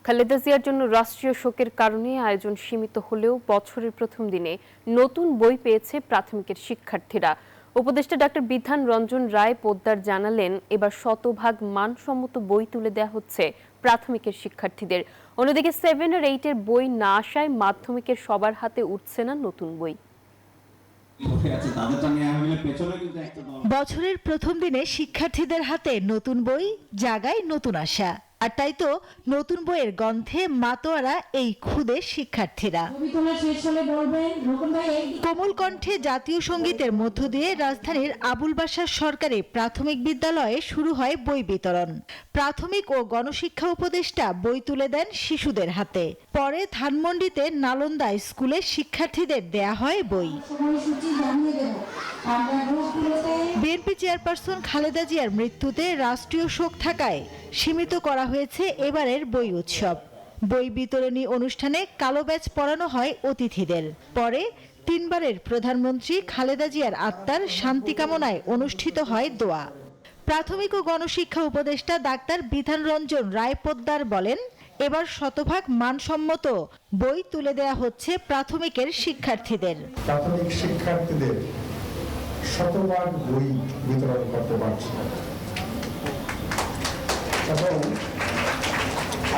খালেদা জিয়ার জন্য রাষ্ট্রীয় শোকের কারণে আয়োজন সীমিত হলেও বছরের প্রথম দিনে নতুন বই পেয়েছে প্রাথমিকের শিক্ষার্থীরা। উপদেষ্টা ডাক্তার বিধান রঞ্জন রায় পোদ্দার জানালেন, এবার শতভাগ মানসম্মত বই তুলে দেওয়া হচ্ছে প্রাথমিকের শিক্ষার্থীদের। অন্যদিকে 7 আর 8 এর বই না আসায় মাধ্যমিকের সবার হাতে উঠছে না নতুন বই। বছরের প্রথম দিনে শিক্ষার্থীদের হাতে নতুন বই জাগায় নতুন আশা। আর তাই তো নতুন বইয়ের গন্ধে মাতোয়ারা এই ক্ষুদে শিক্ষার্থীরা। কোমল কণ্ঠে জাতীয় সঙ্গীতের মধ্য দিয়ে রাজধানীর আবুল বাশার সরকারি প্রাথমিক বিদ্যালয়ে শুরু হয় বই বিতরণ। প্রাথমিক ও গণশিক্ষা উপদেষ্টা বই তুলে দেন শিশুদের হাতে। পরে ধানমন্ডিতে নালন্দা স্কুলে শিক্ষার্থীদের দেয়া হয় বই। বিএনপি চেয়ারপারসন খালেদা জিয়ার মৃত্যুতে রাষ্ট্রীয় শোক থাকায় সীমিত করা হয়েছে এবারের বই উৎসব। বই বিতরণী অনুষ্ঠানে কালো ব্যাজ পরানো হয় অতিথিদের। পরে 3 বারের প্রধানমন্ত্রী খালেদা জিয়ার আত্মার শান্তি কামনায় অনুষ্ঠিত হয় দোয়া। প্রাথমিক ও গণশিক্ষা উপদেষ্টা ডাক্তার বিধান রঞ্জন রায় পোদ্দার বলেন, এবার শতভাগ মানসম্মত বই তুলে দেয়া হচ্ছে প্রাথমিকের শিক্ষার্থীদের। প্রাথমিক শিক্ষার্থীদের শতভাগ বই বিতরণ করতে পারছি এবং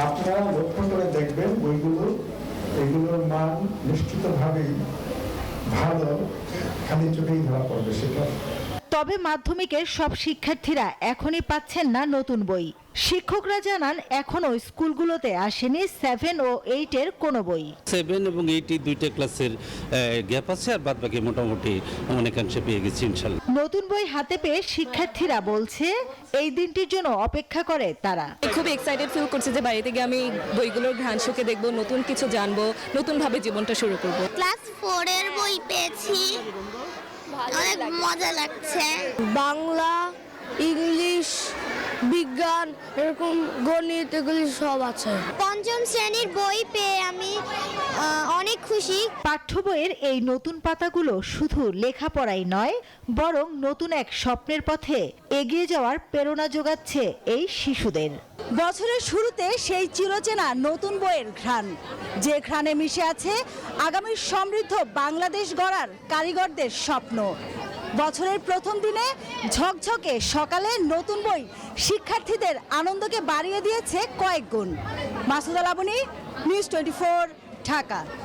আপনারা লক্ষ্য করে দেখবেন এগুলোর মান নিশ্চিতভাবেই ভালো, খালি চোখেই ধরা পড়বে সেটা। তবে মাধ্যমিকের সব শিক্ষার্থীরা এখনই পাচ্ছেন না নতুন বই। শিক্ষকরা জানান, এখনো স্কুলগুলোতে আসেনি 7 ও 8 এর কোনো বই। 7 এবং 8 দুইটা ক্লাসের গ্যাপ আছে, আর বাদবাকি মোটামুটি অনেকাংশে পেয়ে গেছি ইনশাআল্লাহ। নতুন বই হাতে পেয়ে শিক্ষার্থীরা বলছে এই দিনটির জন্য অপেক্ষা করে তারা। খুব এক্সাইটেড ফিল করছে যে বাড়িতে গিয়ে আমি বইগুলোর ঘ্রাণ শুকে দেখবো, নতুন কিছু জানবো, নতুন ভাবে জীবনটা শুরু করব। ক্লাস 4 এর বই পেয়েছি, অনেক মজা লাগছে। বাংলা, ইংলিশ, বিজ্ঞান, এরকম গণিত, এগুলি সব আছে। 5ম শ্রেণীর বই পেয়ে আমি অনেক খুশি। পাঠ্য বইয়ের এই নতুন পাতাগুলো শুধু লেখাপড়াই নয়, বরং নতুন এক স্বপ্নের পথে এগিয়ে যাওয়ার প্রেরণা যোগাচ্ছে এই শিশুদের। বছরের শুরুতে সেই চিরচেনা নতুন বইয়ের ঘ্রাণ, যে ঘ্রাণে মিশে আছে আগামীর সমৃদ্ধ বাংলাদেশ গড়ার কারিগরদের স্বপ্ন। বছরের প্রথম দিনে ঝকঝকে সকালে নতুন বই শিক্ষার্থীদের আনন্দকে বাড়িয়ে দিয়েছে কয়েক গুণ। মাসুদা লাবনী, নিউজ 24, ঢাকা।